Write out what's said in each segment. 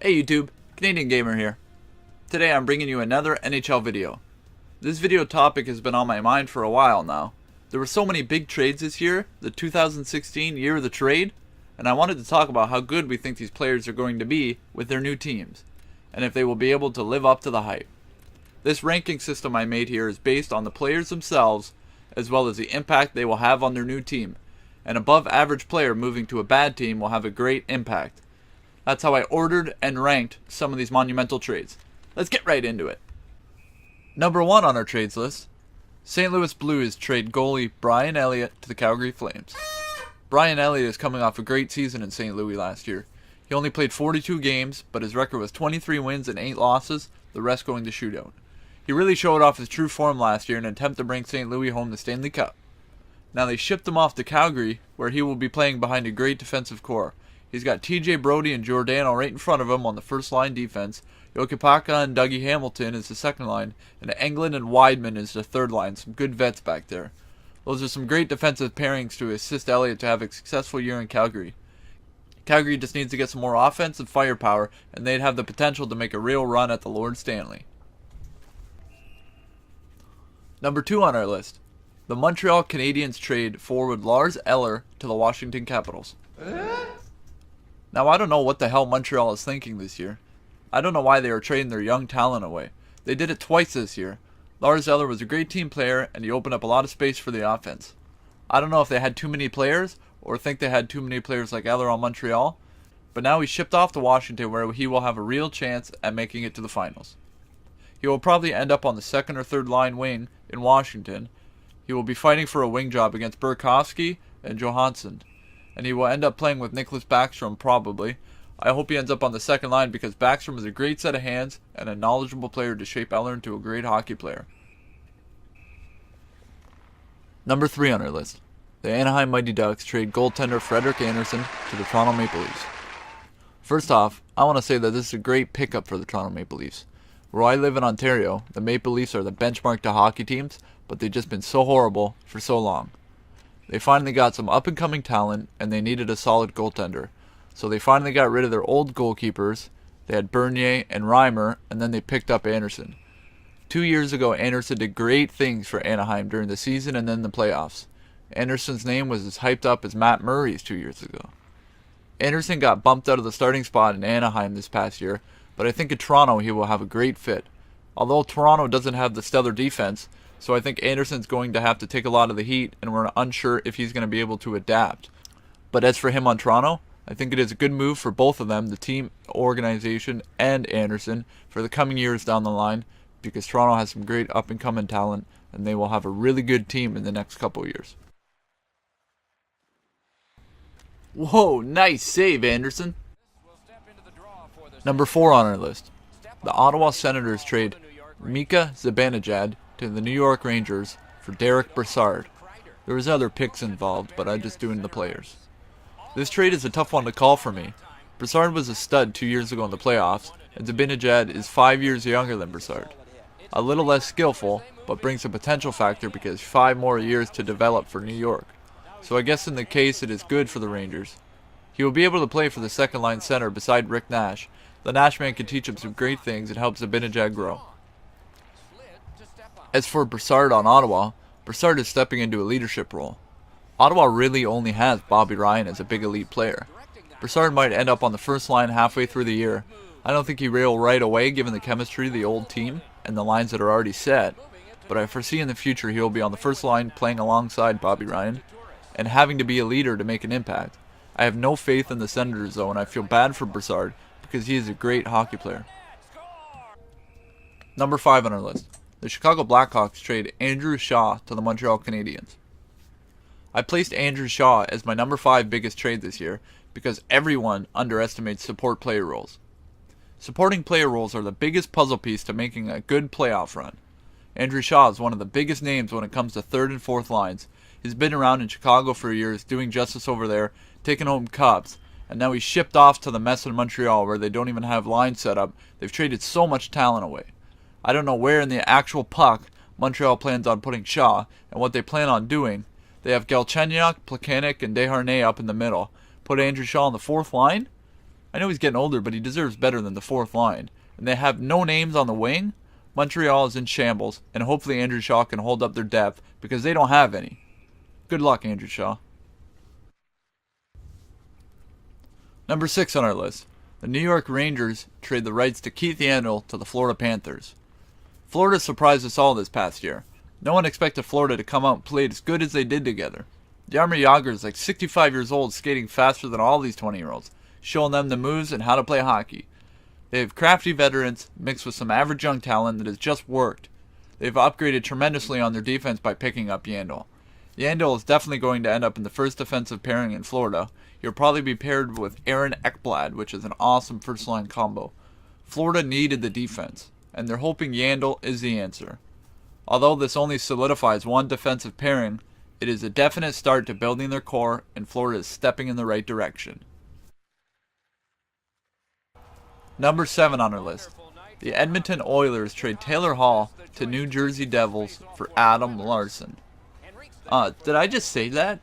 Hey YouTube, Canadian Gamer here. Today I'm bringing you another NHL video. This video topic has been on my mind for a while now. There were so many big trades this year, the 2016 year of the trade, and I wanted to talk about how good we think these players are going to be with their new teams, and if they will be able to live up to the hype. This ranking system I made here is based on the players themselves, as well as the impact they will have on their new team. An above average player moving to a bad team will have a great impact. That's how I ordered and ranked some of these monumental trades. Let's get right into it. Number 1 on our trades list, St. Louis Blues trade goalie Brian Elliott to the Calgary Flames. Brian Elliott is coming off a great season in St. Louis last year. He only played 42 games, but his record was 23 wins and 8 losses, the rest going to shootout. He really showed off his true form last year in an attempt to bring St. Louis home the Stanley Cup. Now they shipped him off to Calgary, where he will be playing behind a great defensive core. He's got TJ Brodie and Giordano right in front of him on the first line defense. Jokipaka and Dougie Hamilton is the second line, and Englund and Wideman is the third line. Some good vets back there. Those are some great defensive pairings to assist Elliott to have a successful year in Calgary. Calgary just needs to get some more offensive firepower, and they'd have the potential to make a real run at the Lord Stanley. Number 2 on our list, the Montreal Canadiens trade forward Lars Eller to the Washington Capitals. Now I don't know what the hell Montreal is thinking this year. I don't know why they are trading their young talent away. They did it twice this year. Lars Eller was a great team player and he opened up a lot of space for the offense. I don't know if they had too many players or think they had too many players like Eller on Montreal, but now he's shipped off to Washington where he will have a real chance at making it to the finals. He will probably end up on the second or third line wing in Washington. He will be fighting for a wing job against Burakovsky and Johansson, and he will end up playing with Nicklas Backstrom probably. I hope he ends up on the second line because Backstrom is a great set of hands and a knowledgeable player to shape Eller into a great hockey player. Number 3 on our list, the Anaheim Mighty Ducks trade goaltender Frederik Andersen to the Toronto Maple Leafs. First off, I want to say that this is a great pickup for the Toronto Maple Leafs. Where I live in Ontario, the Maple Leafs are the benchmark to hockey teams, but they've just been so horrible for so long. They finally got some up-and-coming talent, and they needed a solid goaltender. So they finally got rid of their old goalkeepers. They had Bernier and Reimer, and then they picked up Andersen. 2 years ago, Andersen did great things for Anaheim during the season and then the playoffs. Andersen's name was as hyped up as Matt Murray's 2 years ago. Andersen got bumped out of the starting spot in Anaheim this past year, but I think in Toronto he will have a great fit. Although Toronto doesn't have the stellar defense, so I think Andersen's going to have to take a lot of the heat, and we're unsure if he's going to be able to adapt. But as for him on Toronto, I think it is a good move for both of them, the team, organization, and Andersen, for the coming years down the line, because Toronto has some great up-and-coming talent, and they will have a really good team in the next couple years. Whoa, nice save, Andersen. Number 4 on our list, the Ottawa Senators trade Mika Zibanejad to the New York Rangers for Derek Brassard. There was other picks involved, but I'm just doing the players. This trade is a tough one to call for me. Brassard was a stud 2 years ago in the playoffs, and Zibanejad is 5 years younger than Brassard. A little less skillful, but brings a potential factor because 5 more years to develop for New York. So I guess in the case it is good for the Rangers. He will be able to play for the second line center beside Rick Nash. The Nash man can teach him some great things and help Zibanejad grow. As for Brassard on Ottawa, Brassard is stepping into a leadership role. Ottawa really only has Bobby Ryan as a big elite player. Brassard might end up on the first line halfway through the year. I don't think he will right away given the chemistry of the old team and the lines that are already set, but I foresee in the future he will be on the first line playing alongside Bobby Ryan and having to be a leader to make an impact. I have no faith in the Senators though, and I feel bad for Brassard because he is a great hockey player. Number 5 on our list, the Chicago Blackhawks trade Andrew Shaw to the Montreal Canadiens. I placed Andrew Shaw as my number 5 biggest trade this year because everyone underestimates support player roles. Supporting player roles are the biggest puzzle piece to making a good playoff run. Andrew Shaw is one of the biggest names when it comes to third and fourth lines. He's been around in Chicago for years, doing justice over there, taking home cups, and now he's shipped off to the mess in Montreal where they don't even have lines set up. They've traded so much talent away. I don't know where in the actual puck Montreal plans on putting Shaw and what they plan on doing. They have Galchenyuk, Plekanec, and Desharnais up in the middle. Put Andrew Shaw on the fourth line? I know he's getting older, but he deserves better than the fourth line. And they have no names on the wing. Montreal is in shambles, and hopefully Andrew Shaw can hold up their depth because they don't have any. Good luck, Andrew Shaw. Number 6 on our list. The New York Rangers trade the rights to Keith Yandle to the Florida Panthers. Florida surprised us all this past year. No one expected Florida to come out and play as good as they did together. Jaromir Jagr is like 65 years old, skating faster than all these 20-year-olds, showing them the moves and how to play hockey. They have crafty veterans mixed with some average young talent that has just worked. They've upgraded tremendously on their defense by picking up Yandle. Yandle is definitely going to end up in the first defensive pairing in Florida. He'll probably be paired with Aaron Ekblad, which is an awesome first-line combo. Florida needed the defense, and they're hoping Yandle is the answer. Although this only solidifies one defensive pairing, it is a definite start to building their core, and Florida is stepping in the right direction. Number 7 on our list. The Edmonton Oilers trade Taylor Hall to New Jersey Devils for Adam Larsson. Did I just say that?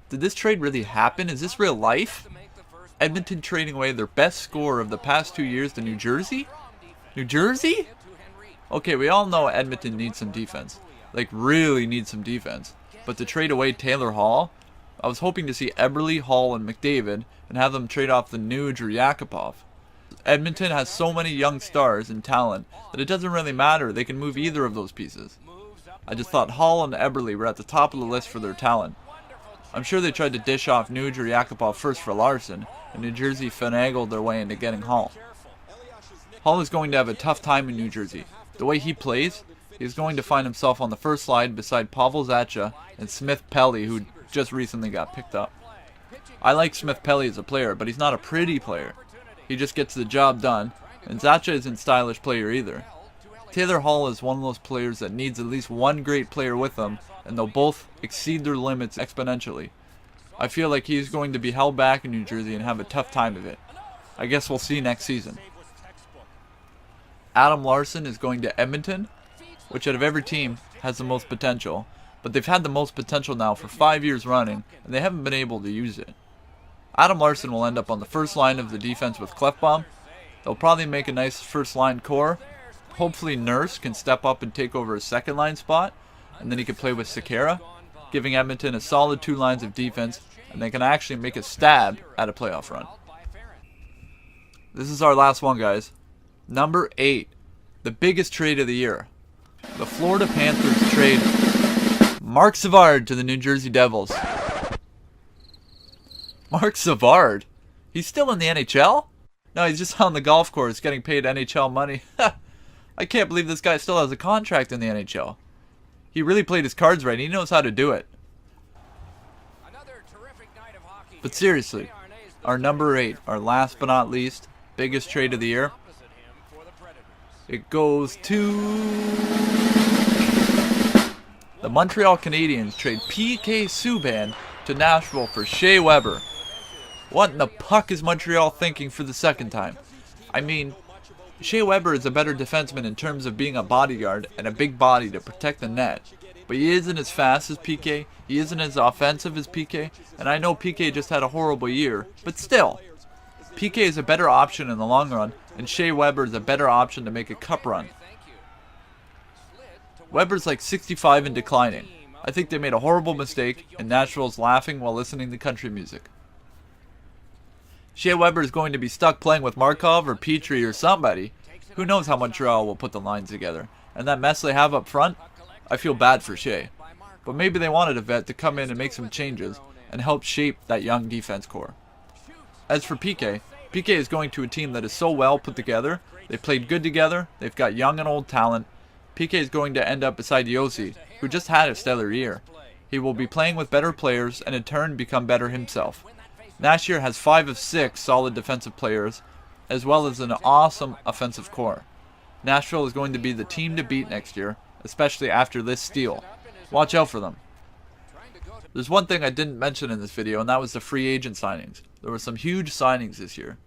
Did this trade really happen? Is this real life? Edmonton trading away their best scorer of the past 2 years to New Jersey? New Jersey? Okay, we all know Edmonton needs some defense. Like, really needs some defense. But to trade away Taylor Hall? I was hoping to see Eberle, Hall, and McDavid and have them trade off the Nuge or Yakupov. Edmonton has so many young stars and talent that it doesn't really matter. They can move either of those pieces. I just thought Hall and Eberle were at the top of the list for their talent. I'm sure they tried to dish off Nuge or Yakupov first for Larsson, and New Jersey finagled their way into getting Hall. Hall is going to have a tough time in New Jersey. The way he plays, he's going to find himself on the first line beside Pavel Zacha and Smith Pelly, who just recently got picked up. I like Smith Pelly as a player, but he's not a pretty player. He just gets the job done, and Zacha isn't a stylish player either. Taylor Hall is one of those players that needs at least one great player with them, and they'll both exceed their limits exponentially. I feel like he's going to be held back in New Jersey and have a tough time of it. I guess we'll see next season. Adam Larsson is going to Edmonton, which out of every team has the most potential, but they've had the most potential now for 5 years running, and they haven't been able to use it. Adam Larsson will end up on the first line of the defense with Klefbom. They'll probably make a nice first line core. Hopefully Nurse can step up and take over a second line spot, and then he can play with Sekera, giving Edmonton a solid 2 lines of defense, and they can actually make a stab at a playoff run. This is our last one, guys. Number 8, the biggest trade of the year. The Florida Panthers trade Marc Savard to the New Jersey Devils. Marc Savard? He's still in the NHL? No, he's just on the golf course getting paid NHL money. I can't believe this guy still has a contract in the NHL. He really played his cards right. He knows how to do it. But seriously, our number 8, our last but not least, biggest trade of the year, it goes to the Montreal Canadiens. Trade PK Subban to Nashville for Shea Weber. What in the puck is Montreal thinking for the second time? I mean, Shea Weber is a better defenseman in terms of being a bodyguard and a big body to protect the net. But he isn't as fast as PK, he isn't as offensive as PK, and I know PK just had a horrible year, but still, PK is a better option in the long run, and Shea Weber is a better option to make a cup run. Weber's like 65 and declining. I think they made a horrible mistake, and Nashville's laughing while listening to country music. Shea Weber is going to be stuck playing with Markov or Petrie or somebody. Who knows how Montreal will put the lines together. And that mess they have up front, I feel bad for Shea. But maybe they wanted a vet to come in and make some changes and help shape that young defense core. As for PK, PK is going to a team that is so well put together. They played good together. They've got young and old talent. PK is going to end up beside Yossi, who just had a stellar year. He will be playing with better players and in turn become better himself. Nashville has 5 of 6 solid defensive players, as well as an awesome offensive core. Nashville is going to be the team to beat next year, especially after this steal. Watch out for them. There's one thing I didn't mention in this video, and that was the free agent signings. There were some huge signings this year.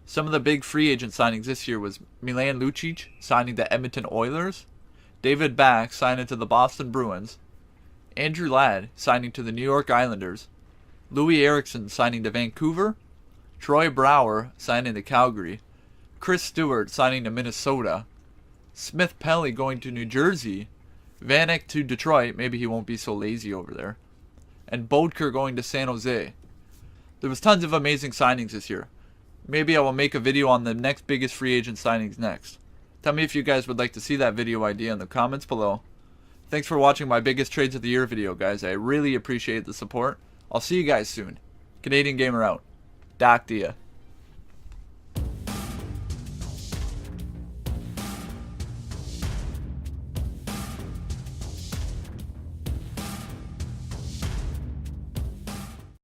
Some of the big free agent signings this year was Milan Lucic signing to Edmonton Oilers, David Back signing to the Boston Bruins, Andrew Ladd signing to the New York Islanders, Louis Eriksson signing to Vancouver, Troy Brower signing to Calgary. Chris Stewart signing to Minnesota. Smith Pelly going to New Jersey. Vanek to Detroit. Maybe he won't be so lazy over there. And Bodker going to San Jose. There was tons of amazing signings this year. Maybe I will make a video on the next biggest free agent signings next. Tell me if you guys would like to see that video idea in the comments below. Thanks for watching my biggest trades of the year video, guys. I really appreciate the support. I'll see you guys soon. Canadian Gamer out. Doc to ya.